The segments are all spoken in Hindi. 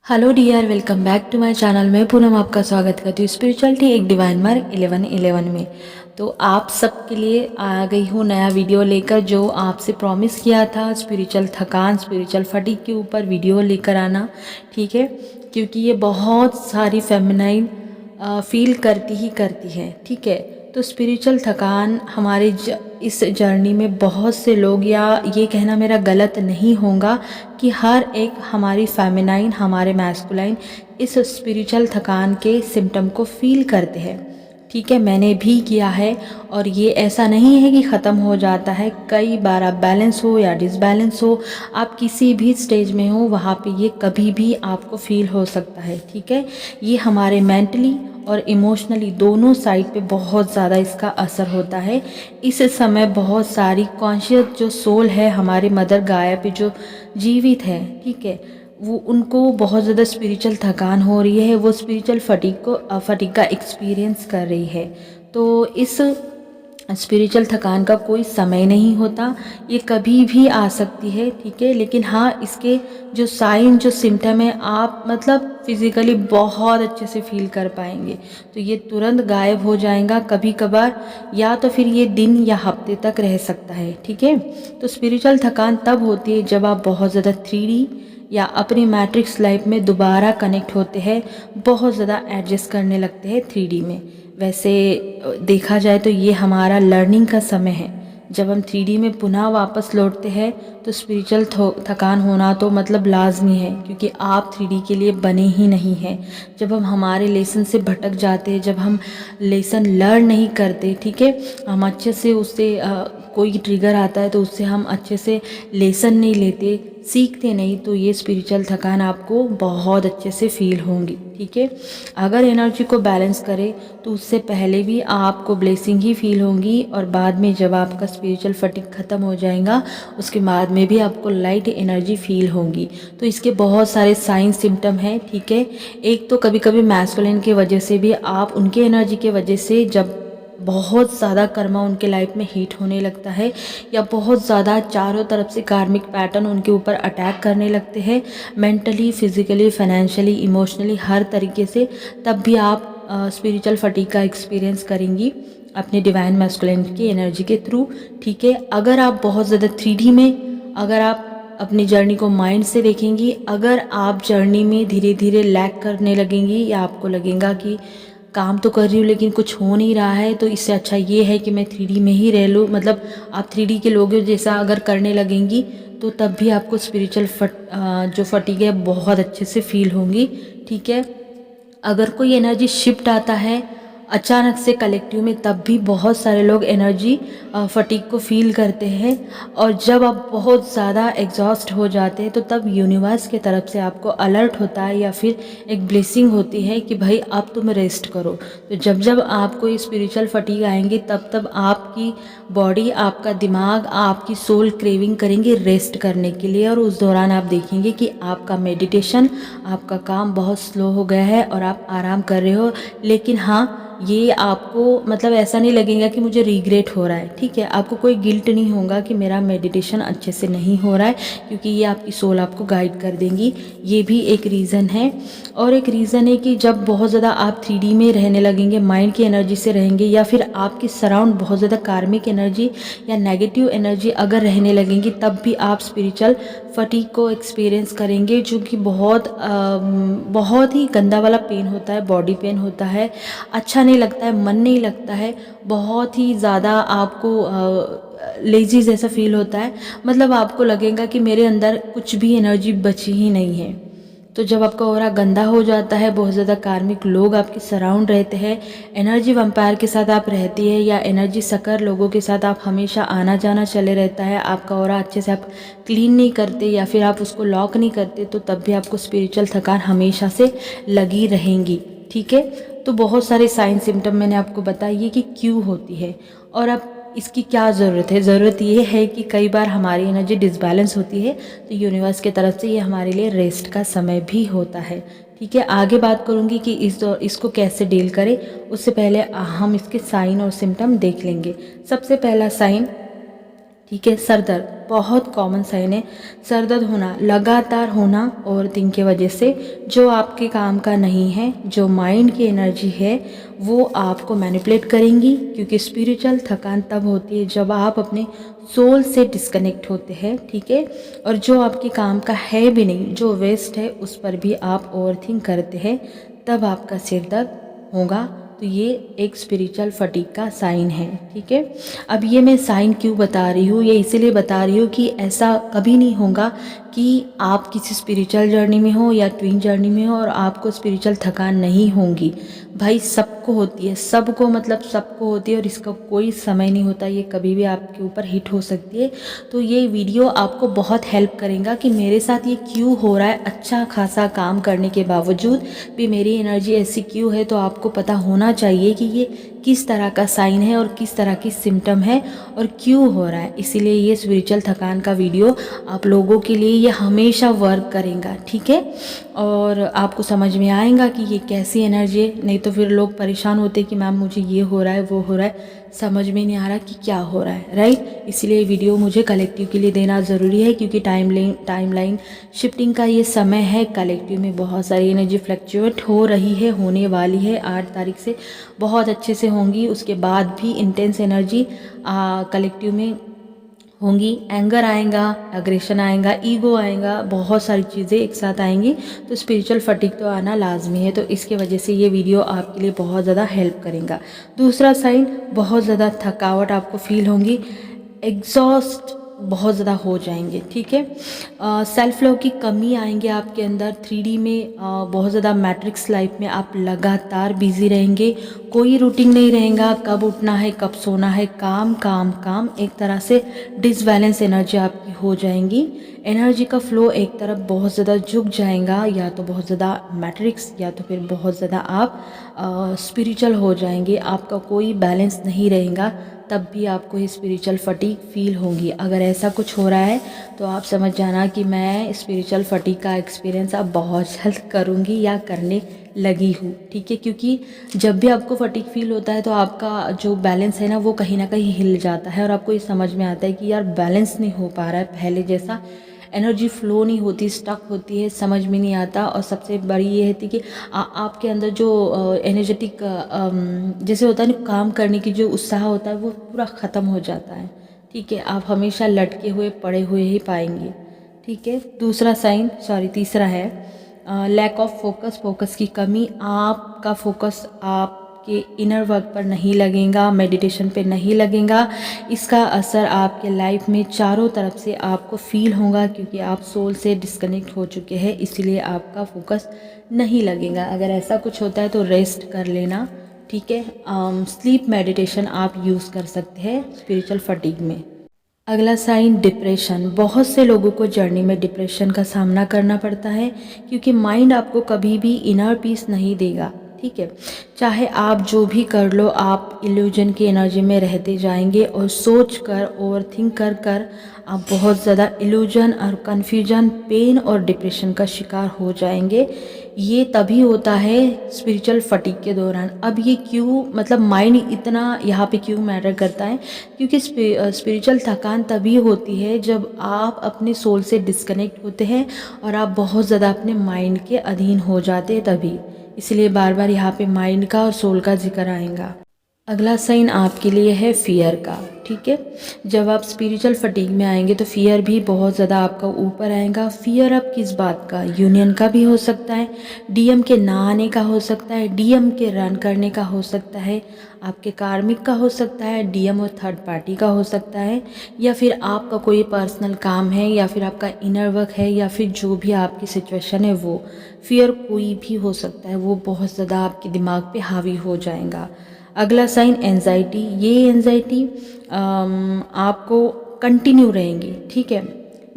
Hello dear, welcome back to my channel. मैं पूनम आपका स्वागत करती हूँ स्पिरिचुअलिटी एक डिवाइन मार्क 1111 में। तो आप सबके लिए आ गई हूँ नया वीडियो लेकर, जो आपसे प्रॉमिस किया था स्पिरिचुअल थकान, स्पिरिचुअल फटीग के ऊपर वीडियो लेकर आना। ठीक है, क्योंकि ये बहुत सारी फेमिनाइन फील करती ही करती है। ठीक है, तो स्पिरिचुअल थकान हमारे इस जर्नी में बहुत से लोग, या ये कहना मेरा गलत नहीं होगा कि हर एक हमारी फेमिनाइन, हमारे मैस्कुलाइन इस स्पिरिचुअल थकान के सिम्टम को फील करते हैं। ठीक है, मैंने भी किया है, और ये ऐसा नहीं है कि ख़त्म हो जाता है। कई बार आप बैलेंस हो या डिसबैलेंस हो, आप किसी भी स्टेज में हो, वहाँ पे ये कभी भी आपको फील हो सकता है। ठीक है, ये हमारे मेंटली और इमोशनली दोनों साइड पे बहुत ज़्यादा इसका असर होता है। इस समय बहुत सारी कॉन्शियस जो सोल है हमारे मदर गाया पे जो जीवित है, ठीक है, वो उनको बहुत ज़्यादा स्पिरिचुअल थकान हो रही है। वो स्पिरिचुअल फटीग का एक्सपीरियंस कर रही है। तो इस स्पिरिचुअल थकान का कोई समय नहीं होता, ये कभी भी आ सकती है। ठीक है, लेकिन हाँ, इसके जो साइन, जो सिम्टम है, आप मतलब फिज़िकली बहुत अच्छे से फील कर पाएंगे। तो ये तुरंत गायब हो जाएगा कभी कभार, या तो फिर ये दिन या हफ्ते तक रह सकता है। ठीक है, तो स्पिरिचुअल थकान तब होती है जब आप बहुत ज़्यादा 3D या अपनी मैट्रिक्स लाइफ में दोबारा कनेक्ट होते हैं, बहुत ज़्यादा एडजस्ट करने लगते हैं 3D में। वैसे देखा जाए तो ये हमारा लर्निंग का समय है। जब हम 3D में पुनः वापस लौटते हैं तो स्पिरिचुअल थकान होना तो मतलब लाजमी है, क्योंकि आप 3D के लिए बने ही नहीं हैं। जब हम हमारे लेसन से भटक जाते हैं, जब हम लेसन लर्न नहीं करते, ठीक है, हम अच्छे से उससे कोई ट्रिगर आता है तो उससे हम अच्छे से लेसन नहीं लेते, सीखते नहीं, तो ये स्पिरिचुअल थकान आपको बहुत अच्छे से फील होंगी। ठीक है, अगर एनर्जी को बैलेंस करें तो उससे पहले भी आपको ब्लेसिंग ही फील होंगी, और बाद में जब आपका स्पिरिचुअल फटीग ख़त्म हो जाएगा उसके बाद में भी आपको लाइट एनर्जी फील होंगी। तो इसके बहुत सारे साइन सिम्टम हैं। ठीक है, एक तो कभी कभी मैस्कुलिन की वजह से भी, आप उनके एनर्जी के वजह से जब बहुत ज़्यादा कर्मा उनके लाइफ में हीट होने लगता है, या बहुत ज़्यादा चारों तरफ से कार्मिक पैटर्न उनके ऊपर अटैक करने लगते हैं, मेंटली, फिजिकली, फाइनेंशियली, इमोशनली, हर तरीके से, तब भी आप स्पिरिचुअल फटीग का एक्सपीरियंस करेंगी अपने डिवाइन मैस्कुलिन की एनर्जी के थ्रू। ठीक है, अगर आप बहुत ज़्यादा 3D में, अगर आप अपनी जर्नी को माइंड से देखेंगी, अगर आप जर्नी में धीरे धीरे लैग करने लगेंगी, या आपको लगेगा कि काम तो कर रही हूँ लेकिन कुछ हो नहीं रहा है, तो इससे अच्छा ये है कि मैं 3D में ही रह लूँ। मतलब आप 3D के लोगों जैसा अगर करने लगेंगी तो तब भी आपको स्पिरिचुअल जो फटीग है बहुत अच्छे से फील होंगी। ठीक है, अगर कोई एनर्जी शिफ्ट आता है अचानक से कलेक्टिव में, तब भी बहुत सारे लोग एनर्जी फटीग को फील करते हैं। और जब आप बहुत ज़्यादा एग्जॉस्ट हो जाते हैं तो तब यूनिवर्स के तरफ से आपको अलर्ट होता है, या फिर एक ब्लेसिंग होती है कि भाई अब तुम रेस्ट करो। तो जब जब आपको ये स्पिरिचुअल फटीग आएंगे, तब तब आपकी बॉडी, आपका दिमाग, आपकी सोल क्रेविंग करेंगे रेस्ट करने के लिए, और उस दौरान आप देखेंगे कि आपका मेडिटेशन, आपका काम बहुत स्लो हो गया है और आप आराम कर रहे हो। लेकिन हाँ, ये आपको मतलब ऐसा नहीं लगेगा कि मुझे रिग्रेट हो रहा है। ठीक है, आपको कोई गिल्ट नहीं होगा कि मेरा मेडिटेशन अच्छे से नहीं हो रहा है, क्योंकि ये आपकी सोल आपको गाइड कर देंगी। ये भी एक रीज़न है। और एक रीज़न है कि जब बहुत ज़्यादा आप 3D में रहने लगेंगे, माइंड की एनर्जी से रहेंगे, या फिर आपकी सराउंड बहुत ज़्यादा कार्मिक एनर्जी या नेगेटिव एनर्जी अगर रहने लगेंगी, तब भी आप स्पिरिचुअल फटीग को एक्सपीरियंस करेंगे, जो कि बहुत ही गंदा वाला पेन होता है, बॉडी पेन होता है, अच्छा नहीं लगता है, मन नहीं लगता है, बहुत ही ज़्यादा आपको लेजी जैसा फील होता है। मतलब आपको लगेगा कि मेरे अंदर कुछ भी एनर्जी बची ही नहीं है। तो जब आपका ऑरा गंदा हो जाता है, बहुत ज़्यादा कार्मिक लोग आपके सराउंड रहते हैं, एनर्जी वंपायर के साथ आप रहती है, या एनर्जी सकर लोगों के साथ आप हमेशा आना जाना चले रहता है, आपका ऑरा अच्छे से आप क्लीन नहीं करते या फिर आप उसको लॉक नहीं करते, तो तब भी आपको स्पिरिचुअल थकान हमेशा से लगी रहेंगी। ठीक है, तो बहुत सारे साइन सिम्टम मैंने आपको बताइए कि क्यों होती है, और अब इसकी क्या ज़रूरत है। ज़रूरत ये है कि कई बार हमारी एनर्जी डिसबैलेंस होती है, तो यूनिवर्स की तरफ से ये हमारे लिए रेस्ट का समय भी होता है। ठीक है, आगे बात करूँगी कि इसको कैसे डील करें। उससे पहले हम इसके साइन और सिम्टम देख लेंगे। सबसे पहला साइन ठीक है। सर दर्द बहुत कॉमन साइन है। सर दर्द होना, लगातार होना ओवरथिंक की वजह से, जो आपके काम का नहीं है, जो माइंड की एनर्जी है वो आपको मैनिपुलेट करेंगी, क्योंकि स्पिरिचुअल थकान तब होती है जब आप अपने सोल से डिस्कनेक्ट होते हैं। ठीक है। और जो आपके काम का है भी नहीं, जो वेस्ट है, उस पर भी आप ओवरथिंक करते हैं, तब आपका सिर दर्द होगा। तो ये एक स्पिरिचुअल फटीग का साइन है। ठीक है। अब ये मैं साइन क्यों बता रही हूँ, ये इसीलिए बता रही हूँ कि ऐसा कभी नहीं होगा कि आप किसी स्पिरिचुअल जर्नी में हो या ट्विन जर्नी में हो और आपको स्पिरिचुअल थकान नहीं होगी। भाई सबको होती है, सबको, मतलब सबको होती है, और इसका कोई समय नहीं होता, ये कभी भी आपके ऊपर हिट हो सकती है। तो ये वीडियो आपको बहुत हेल्प करेगा कि मेरे साथ ये क्यों हो रहा है, अच्छा खासा काम करने के बावजूद भी मेरी एनर्जी ऐसी क्यों है। तो आपको पता होना चाहिए कि ये किस तरह का साइन है और किस तरह की सिम्टम है और क्यों हो रहा है। इसीलिए ये स्पिरिचुअल थकान का वीडियो आप लोगों के लिए ये हमेशा वर्क करेगा। ठीक है। और आपको समझ में आएगा कि ये कैसी एनर्जी है। नहीं तो फिर लोग परेशान होते कि मैम मुझे ये हो रहा है, वो हो रहा है, समझ में नहीं आ रहा कि क्या हो रहा है। राइट। इसलिए वीडियो मुझे कलेक्टिव के लिए देना ज़रूरी है, क्योंकि टाइमलाइन शिफ्टिंग का ये समय है। कलेक्टिव में बहुत सारी एनर्जी फ्लक्चुएट हो रही है, होने वाली है। 8 तारीख से बहुत अच्छे से होंगी। उसके बाद भी इंटेंस एनर्जी कलेक्टिव में होंगी। एंगर आएगा, एग्रेशन आएगा, ईगो आएगा, बहुत सारी चीज़ें एक साथ आएंगी। तो स्पिरिचुअल फटीग तो आना लाजमी है। तो इसके वजह से ये वीडियो आपके लिए बहुत ज़्यादा हेल्प करेगा। दूसरा साइन, बहुत ज़्यादा थकावट आपको फील होंगी, एग्जॉस्ट बहुत ज़्यादा हो जाएंगे। ठीक है। सेल्फ लव की कमी आएंगे आपके अंदर। 3D में बहुत ज़्यादा मैट्रिक्स लाइफ में आप लगातार बिजी रहेंगे, कोई रूटीन नहीं रहेगा, कब उठना है, कब सोना है, काम काम काम। एक तरह से डिसबैलेंस एनर्जी आपकी हो जाएंगी। एनर्जी का फ्लो एक तरफ बहुत ज़्यादा झुक जाएगा, या तो बहुत ज़्यादा मैट्रिक्स, या तो फिर बहुत ज़्यादा आप स्पिरिचुअल हो जाएंगे। आपका कोई बैलेंस नहीं रहेगा, तब भी आपको ये स्पिरिचुअल फटीग फील होगी। अगर ऐसा कुछ हो रहा है तो आप समझ जाना कि मैं स्पिरिचुअल फटीग का एक्सपीरियंस अब बहुत जल्द करूँगी या करने लगी हूँ। ठीक है। क्योंकि जब भी आपको फटीग फील होता है तो आपका जो बैलेंस है ना वो कहीं ना कहीं हिल जाता है, और आपको ये समझ में आता है कि यार बैलेंस नहीं हो पा रहा है पहले जैसा, एनर्जी फ्लो नहीं होती, स्टक होती है, समझ में नहीं आता। और सबसे बड़ी ये है कि आपके अंदर जो एनर्जेटिक जैसे होता है ना, काम करने की जो उत्साह होता है वो पूरा ख़त्म हो जाता है। ठीक है। आप हमेशा लटके हुए पड़े हुए ही पाएंगे। ठीक है। तीसरा है लैक ऑफ फोकस की कमी। आपका फोकस आपके इनर वर्क पर नहीं लगेगा, मेडिटेशन पे नहीं लगेगा। इसका असर आपके लाइफ में चारों तरफ से आपको फील होगा, क्योंकि आप सोल से डिस्कनेक्ट हो चुके हैं, इसीलिए आपका फोकस नहीं लगेगा। अगर ऐसा कुछ होता है तो रेस्ट कर लेना। ठीक है। स्लीप मेडिटेशन आप यूज़ कर सकते हैं स्पिरिचुअल फटीग में। अगला साइन डिप्रेशन। बहुत से लोगों को जर्नी में डिप्रेशन का सामना करना पड़ता है, क्योंकि माइंड आपको कभी भी इनर पीस नहीं देगा। ठीक है। चाहे आप जो भी कर लो, आप इल्यूजन की एनर्जी में रहते जाएंगे, और सोच कर, ओवरथिंक कर कर आप बहुत ज़्यादा इल्यूजन और कन्फ्यूजन, पेन और डिप्रेशन का शिकार हो जाएंगे। ये तभी होता है स्पिरिचुअल फटीग के दौरान। अब ये क्यों, मतलब माइंड इतना यहाँ पे क्यों मैटर करता है, क्योंकि स्पिरिचुअल थकान तभी होती है जब आप अपने सोल से डिस्कनेक्ट होते हैं और आप बहुत ज़्यादा अपने माइंड के अधीन हो जाते हैं तभी। इसलिए बार बार यहाँ पे माइंड का और सोल का जिक्र आएगा। अगला साइन आपके लिए है फियर का। ठीक है। जब आप स्पिरिचुअल फटीग में आएंगे तो फियर भी बहुत ज़्यादा आपका ऊपर आएगा। फियर अब किस बात का, यूनियन का भी हो सकता है, डीएम के ना आने का हो सकता है, डीएम के रन करने का हो सकता है, आपके कार्मिक का हो सकता है, डीएम और थर्ड पार्टी का हो सकता है, या फिर आपका कोई पर्सनल काम है, या फिर आपका इनर वर्क है, या फिर जो भी आपकी सिचुएशन है वो। फियर कोई भी हो सकता है, वो बहुत ज़्यादा आपके दिमाग पे हावी हो जाएगा। अगला साइन एंजाइटी। ये एंजाइटी आपको कंटिन्यू रहेंगी। ठीक है।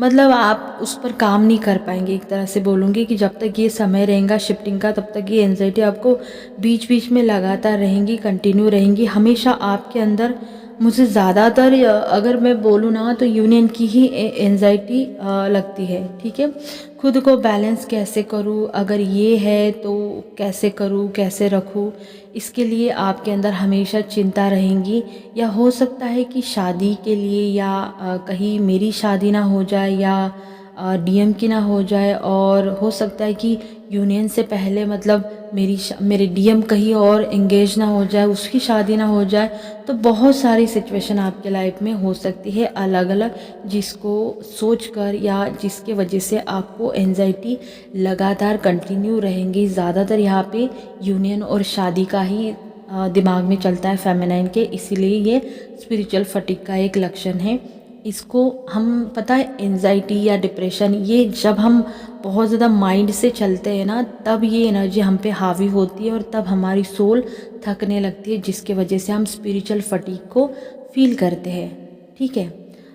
मतलब आप उस पर काम नहीं कर पाएंगे। एक तरह से बोलूँगी कि जब तक ये समय रहेगा शिफ्टिंग का, तब तक ये एंजाइटी आपको बीच बीच में लगातार रहेंगी, कंटिन्यू रहेंगी। हमेशा आपके अंदर मुझे ज़्यादातर अगर मैं बोलूँ ना तो यूनियन की ही एंजाइटी लगती है। ठीक है, खुद को बैलेंस कैसे करूँ, अगर ये है तो कैसे करूँ, कैसे रखूँ, इसके लिए आपके अंदर हमेशा चिंता रहेंगी। या हो सकता है कि शादी के लिए या कहीं मेरी शादी ना हो जाए या डीएम की ना हो जाए, और हो सकता है कि यूनियन से पहले मतलब मेरे डीएम कहीं और एंगेज ना हो जाए, उसकी शादी ना हो जाए। तो बहुत सारी सिचुएशन आपके लाइफ में हो सकती है अलग अलग, जिसको सोचकर या जिसके वजह से आपको एंजाइटी लगातार कंटिन्यू रहेंगी। ज़्यादातर यहाँ पे यूनियन और शादी का ही दिमाग में चलता है फेमिनाइन के, इसीलिए ये स्पिरिचुअल फटीग का एक लक्षण है। इसको हम पता है एंजाइटी या डिप्रेशन, ये जब हम बहुत ज़्यादा माइंड से चलते हैं ना, तब ये एनर्जी हम पे हावी होती है और तब हमारी सोल थकने लगती है, जिसके वजह से हम स्पिरिचुअल फटीग को फील करते हैं। ठीक है,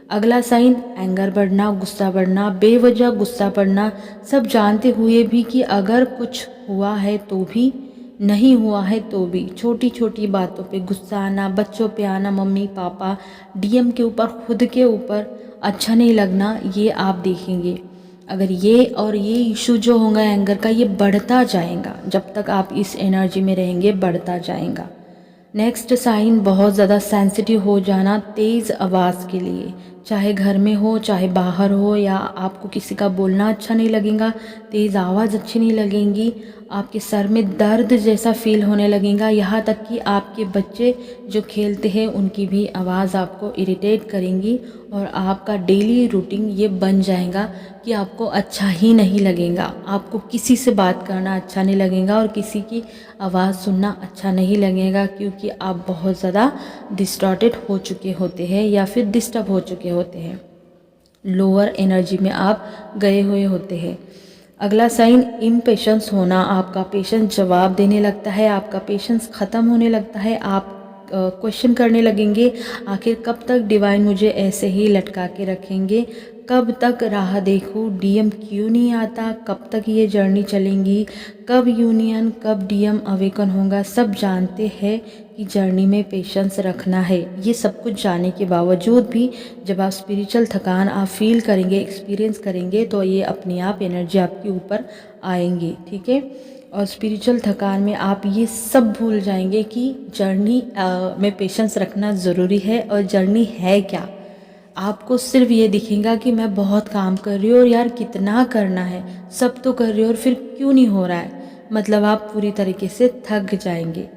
अगला साइन एंगर बढ़ना, गुस्सा बढ़ना, बेवजह गुस्सा बढ़ना, सब जानते हुए भी कि अगर कुछ हुआ है तो भी, नहीं हुआ है तो भी, छोटी छोटी बातों पे गुस्सा आना, बच्चों पे आना, मम्मी पापा, डीएम के ऊपर, खुद के ऊपर अच्छा नहीं लगना, ये आप देखेंगे। अगर ये इशू जो होगा एंगर का, ये बढ़ता जाएगा जब तक आप इस एनर्जी में रहेंगे, बढ़ता जाएगा। नेक्स्ट साइन बहुत ज़्यादा सेंसिटिव हो जाना तेज़ आवाज़ के लिए, चाहे घर में हो चाहे बाहर हो, या आपको किसी का बोलना अच्छा नहीं लगेगा, तेज़ आवाज़ अच्छी नहीं लगेगी, आपके सर में दर्द जैसा फील होने लगेगा, यहाँ तक कि आपके बच्चे जो खेलते हैं उनकी भी आवाज़ आपको इरिटेट करेंगी, और आपका डेली रूटीन ये बन जाएगा कि आपको अच्छा ही नहीं लगेगा, आपको किसी से बात करना अच्छा नहीं लगेगा और किसी की आवाज़ सुनना अच्छा नहीं लगेगा, क्योंकि आप बहुत ज़्यादा डिस्टॉर्टेड हो चुके होते हैं या फिर डिस्टर्ब हो चुके होते हैं, लोअर एनर्जी में आप गए हुए होते हैं। अगला साइन इम्पेशेंस होना, आपका पेशेंस जवाब देने लगता है, आपका पेशेंस ख़त्म होने लगता है, आप क्वेश्चन करने लगेंगे आखिर कब तक डिवाइन मुझे ऐसे ही लटका के रखेंगे, कब तक राह देखूं, डीएम क्यों नहीं आता, कब तक ये जर्नी चलेंगी, कब यूनियन कब डीएम अवेकन होगा। सब जानते हैं कि जर्नी में पेशेंस रखना है। ये सब कुछ जानने के बावजूद भी जब आप स्पिरिचुअल थकान आप फील करेंगे, एक्सपीरियंस करेंगे, तो ये अपने आप एनर्जी आपके ऊपर आएंगी। ठीक है, और स्पिरिचुअल थकान में आप ये सब भूल जाएंगे कि जर्नी में पेशेंस रखना ज़रूरी है, और जर्नी है क्या, आपको सिर्फ ये दिखेगा कि मैं बहुत काम कर रही हूँ और यार कितना करना है, सब तो कर रही हूँ और फिर क्यों नहीं हो रहा है, मतलब आप पूरी तरीके से थक जाएंगे।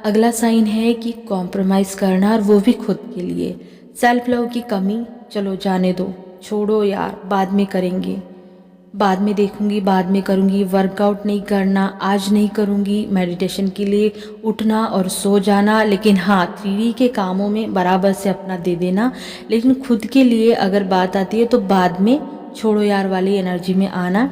अगला साइन है कि कॉम्प्रोमाइज़ करना, और वो भी खुद के लिए। सेल्फ लव की कमी, चलो जाने दो, छोड़ो यार, बाद में करेंगे, बाद में देखूंगी, बाद में करूंगी, वर्कआउट नहीं करना, आज नहीं करूंगी, मेडिटेशन के लिए उठना और सो जाना, लेकिन हाँ 3D के कामों में बराबर से अपना दे देना, लेकिन खुद के लिए अगर बात आती है तो बाद में, छोड़ो यार वाली एनर्जी में आना,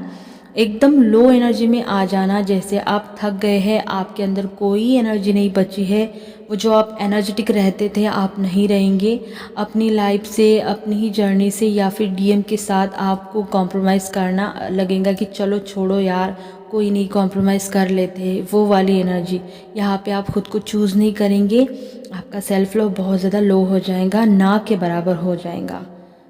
एकदम लो एनर्जी में आ जाना, जैसे आप थक गए हैं, आपके अंदर कोई एनर्जी नहीं बची है, वो जो आप एनर्जेटिक रहते थे आप नहीं रहेंगे, अपनी लाइफ से, अपनी ही जर्नी से या फिर डीएम के साथ आपको कॉम्प्रोमाइज़ करना लगेगा कि चलो छोड़ो यार, कोई नहीं, कॉम्प्रोमाइज़ कर लेते हैं, वो वाली एनर्जी। यहाँ पे आप खुद को चूज़ नहीं करेंगे, आपका सेल्फ लव बहुत ज़्यादा लो हो जाएगा, ना के बराबर हो जाएगा।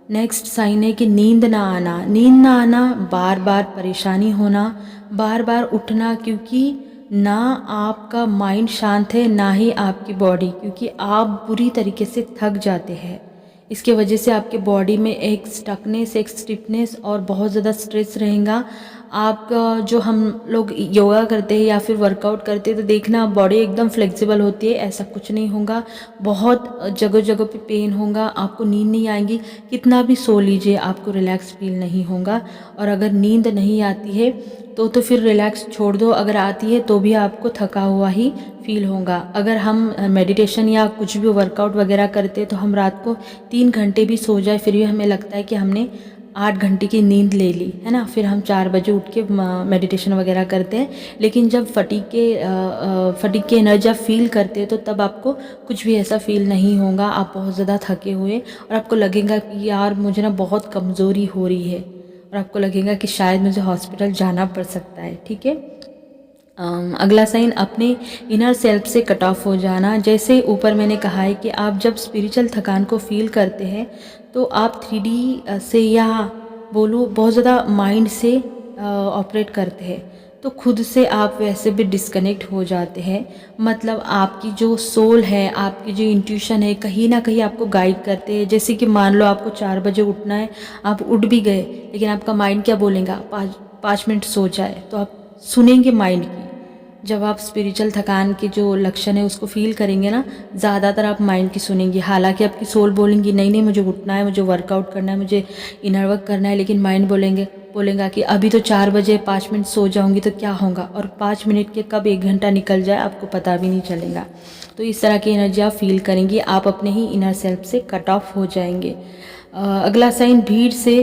नेक्स्ट साइन है कि नींद ना आना, नींद ना आना, बार बार परेशानी होना, बार बार उठना, क्योंकि ना आपका माइंड शांत है ना ही आपकी बॉडी, क्योंकि आप बुरी तरीके से थक जाते हैं। इसके वजह से आपके बॉडी में एक स्टकनेस, एक स्टिफनेस और बहुत ज़्यादा स्ट्रेस रहेगा। आपका जो हम लोग योगा करते हैं या फिर वर्कआउट करते हैं तो देखना बॉडी एकदम फ्लेक्सिबल होती है, ऐसा कुछ नहीं होगा, बहुत जगह जगह पे पेन होगा, आपको नींद नहीं आएगी, कितना भी सो लीजिए आपको रिलैक्स फील नहीं होगा। और अगर नींद नहीं आती है तो फिर रिलैक्स छोड़ दो, अगर आती है तो भी आपको थका हुआ ही फील होगा। अगर हम मेडिटेशन या कुछ भी वर्कआउट वगैरह करते हैं तो हम रात को 3 घंटे भी सो जाए फिर भी हमें लगता है कि हमने 8 घंटे की नींद ले ली है ना, फिर हम 4 बजे उठ के मेडिटेशन वगैरह करते हैं, लेकिन जब फटीग के एनर्जी आप फील करते हैं तो तब आपको कुछ भी ऐसा फील नहीं होगा, आप बहुत ज़्यादा थके हुए और आपको लगेगा कि यार मुझे ना बहुत कमज़ोरी हो रही है, और आपको लगेगा कि शायद मुझे हॉस्पिटल जाना पड़ सकता है। ठीक है, अगला साइन अपने इनर सेल्फ से कट ऑफ हो जाना। जैसे ऊपर मैंने कहा है कि आप जब स्पिरिचुअल थकान को फील करते हैं तो आप 3D से या बोलो बहुत ज़्यादा माइंड से ऑपरेट करते हैं, तो खुद से आप वैसे भी डिस्कनेक्ट हो जाते हैं। मतलब आपकी जो सोल है, आपकी जो इंट्यूशन है, कहीं ना कहीं आपको गाइड करते हैं। जैसे कि मान लो आपको 4 बजे उठना है, आप उठ भी गए, लेकिन आपका माइंड क्या बोलेगा, 5 मिनट सो जाए, तो आप सुनेंगे माइंड की। जब आप स्पिरिचुअल थकान के जो लक्षण है उसको फील करेंगे ना, ज़्यादातर आप माइंड की सुनेंगे। हालांकि आपकी सोल बोलेंगी नहीं नहीं मुझे उठना है, मुझे वर्कआउट करना है, मुझे इनर वर्क करना है, लेकिन माइंड बोलेगा कि अभी तो 4 बजे 5 मिनट सो जाऊंगी तो क्या होगा, और 5 मिनट के कब 1 घंटा निकल जाए आपको पता भी नहीं चलेगा। तो इस तरह की एनर्जी आप फील करेंगे, आप अपने ही इनर सेल्फ से कट ऑफ हो जाएंगे। अगला साइन भीड़ से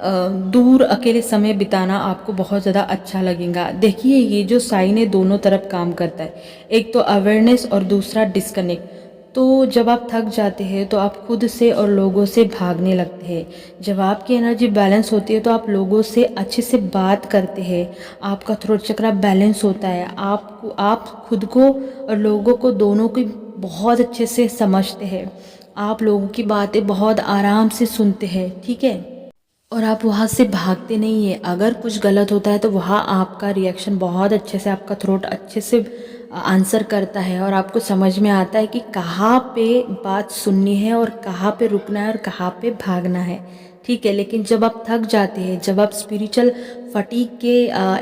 दूर अकेले समय बिताना आपको बहुत ज़्यादा अच्छा लगेगा। देखिए ये जो साइन है दोनों तरफ काम करता है, एक तो अवेयरनेस और दूसरा डिस्कनेक्ट। तो जब आप थक जाते हैं तो आप खुद से और लोगों से भागने लगते हैं। जब आपकी एनर्जी बैलेंस होती है तो आप लोगों से अच्छे से बात करते हैं, आपका थ्रोट चक्रा बैलेंस होता है, आप खुद को और लोगों को दोनों को बहुत अच्छे से समझते हैं, आप लोगों की बातें बहुत आराम से सुनते हैं, ठीक है। और आप वहाँ से भागते नहीं है। अगर कुछ गलत होता है तो वहाँ आपका रिएक्शन बहुत अच्छे से, आपका थ्रोट अच्छे से आंसर करता है और आपको समझ में आता है कि कहाँ पे बात सुननी है और कहाँ पे रुकना है और कहाँ पे भागना है, ठीक है। लेकिन जब आप थक जाते हैं, जब आप स्पिरिचुअल फटीग के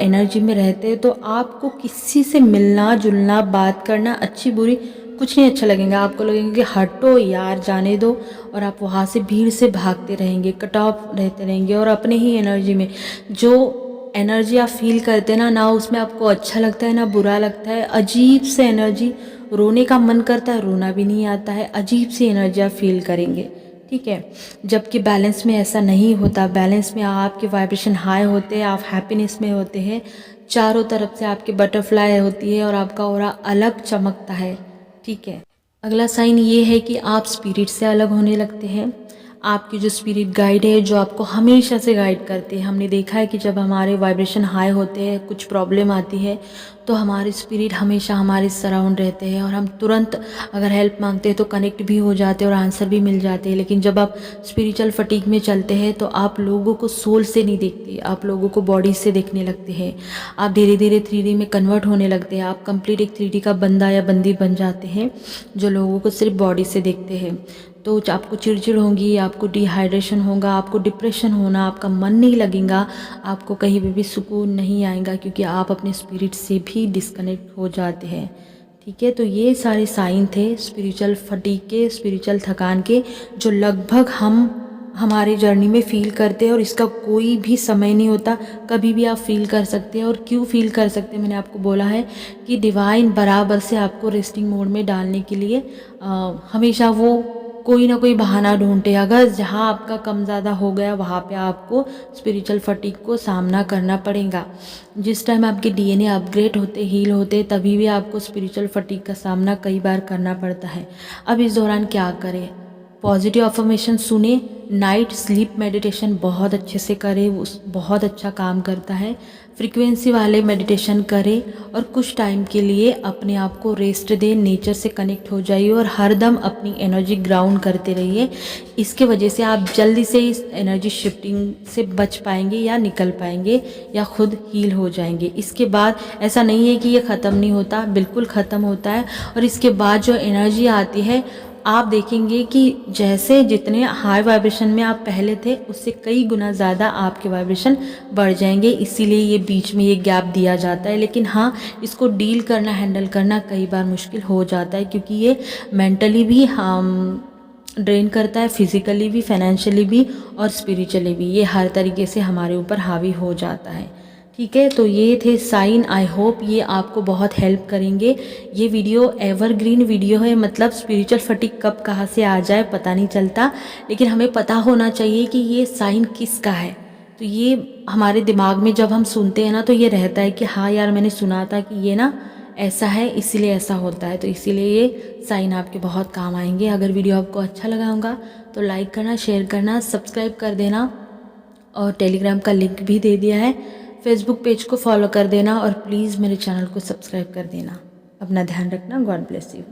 एनर्जी में रहते हैं, तो आपको किसी से मिलना जुलना बात करना अच्छी बुरी कुछ नहीं अच्छा लगेगा। आपको लगेगा कि हटो यार जाने दो, और आप वहाँ से भीड़ से भागते रहेंगे, कट ऑफ रहते रहेंगे और अपने ही एनर्जी में जो एनर्जी आप फील करते हैं ना उसमें आपको अच्छा लगता है ना बुरा लगता है। अजीब से एनर्जी, रोने का मन करता है, रोना भी नहीं आता है, अजीब सी एनर्जी आप फील करेंगे, ठीक है। जबकि बैलेंस में ऐसा नहीं होता। बैलेंस में आपके वाइब्रेशन हाई होते हैं, आप हैप्पीनेस में होते हैं, चारों तरफ से आपके बटरफ्लाई होती है और आपका ऑरा अलग चमकता है, ठीक है। अगला साइन ये है कि आप स्पिरिट से अलग होने लगते हैं। आपके जो स्पिरिट गाइड है, जो आपको हमेशा से गाइड करते हैं, हमने देखा है कि जब हमारे वाइब्रेशन हाई होते हैं, कुछ प्रॉब्लम आती है, तो हमारे स्पिरिट हमेशा हमारे सराउंड रहते हैं और हम तुरंत अगर हेल्प मांगते हैं तो कनेक्ट भी हो जाते हैं और आंसर भी मिल जाते हैं। लेकिन जब आप स्पिरिचुअल फटीग में चलते हैं तो आप लोगों को सोल से नहीं देखते, आप लोगों को बॉडी से देखने लगते हैं। आप धीरे धीरे 3D में कन्वर्ट होने लगते हैं, आप कंप्लीट एक 3D का बंदा या बंदी बन जाते हैं जो लोगों को सिर्फ बॉडी से देखते हैं। तो आपको चिड़चिड़ होगी, आपको डिहाइड्रेशन होगा, आपको डिप्रेशन होना, आपका मन नहीं लगेगा, आपको कहीं भी सुकून नहीं आएगा, क्योंकि आप अपने स्पिरिट से भी डिस्कनेक्ट हो जाते हैं, ठीक है। तो ये सारे साइन थे स्पिरिचुअल फटीग के, स्पिरिचुअल थकान के, जो लगभग हम हमारे जर्नी में फ़ील करते हैं और इसका कोई भी समय नहीं होता, कभी भी आप फील कर सकते हैं। और क्यों फील कर सकते हैं, मैंने आपको बोला है कि डिवाइन बराबर से आपको रेस्टिंग मोड में डालने के लिए हमेशा वो कोई ना कोई बहाना ढूंढते हैं। अगर जहाँ आपका कम ज़्यादा हो गया वहाँ पे आपको स्पिरिचुअल फटीग को सामना करना पड़ेगा। जिस टाइम आपके DNA अपग्रेड होते, हील होते, तभी भी आपको स्पिरिचुअल फटीग का सामना कई बार करना पड़ता है। अब इस दौरान क्या करें? पॉजिटिव अफर्मेशन सुने, नाइट स्लीप मेडिटेशन बहुत अच्छे से करें, उस बहुत अच्छा काम करता है। फ्रीक्वेंसी वाले मेडिटेशन करें और कुछ टाइम के लिए अपने आप को रेस्ट दें, नेचर से कनेक्ट हो जाइए और हरदम अपनी एनर्जी ग्राउंड करते रहिए। इसके वजह से आप जल्दी से इस एनर्जी शिफ्टिंग से बच पाएंगे या निकल पाएंगे या खुद हील हो जाएंगे। इसके बाद ऐसा नहीं है कि ये ख़त्म नहीं होता, बिल्कुल ख़त्म होता है। और इसके बाद जो एनर्जी आती है आप देखेंगे कि जैसे जितने हाई वाइब्रेशन में आप पहले थे उससे कई गुना ज़्यादा आपके वाइब्रेशन बढ़ जाएंगे। इसीलिए ये बीच में ये गैप दिया जाता है। लेकिन हाँ, इसको डील करना, हैंडल करना कई बार मुश्किल हो जाता है, क्योंकि ये मेंटली भी हम ड्रेन करता है, फिज़िकली भी, फाइनेंशियली भी और स्पिरिचुअली भी। ये हर तरीके से हमारे ऊपर हावी हो जाता है, ठीक है। तो ये थे साइन। आई होप ये आपको बहुत हेल्प करेंगे। ये वीडियो एवरग्रीन वीडियो है, मतलब स्पिरिचुअल फटीग कब कहाँ से आ जाए पता नहीं चलता, लेकिन हमें पता होना चाहिए कि ये साइन किसका है। तो ये हमारे दिमाग में जब हम सुनते हैं ना तो ये रहता है कि हाँ यार मैंने सुना था कि ये ना ऐसा है, इसीलिए ऐसा होता है। तो इसीलिए ये साइन आपके बहुत काम आएंगे। अगर वीडियो आपको अच्छा लगा होगा तो लाइक करना, शेयर करना, सब्सक्राइब कर देना और टेलीग्राम का लिंक भी दे दिया है। फेसबुक पेज को फॉलो कर देना और प्लीज़ मेरे चैनल को सब्सक्राइब कर देना। अपना ध्यान रखना। God bless you.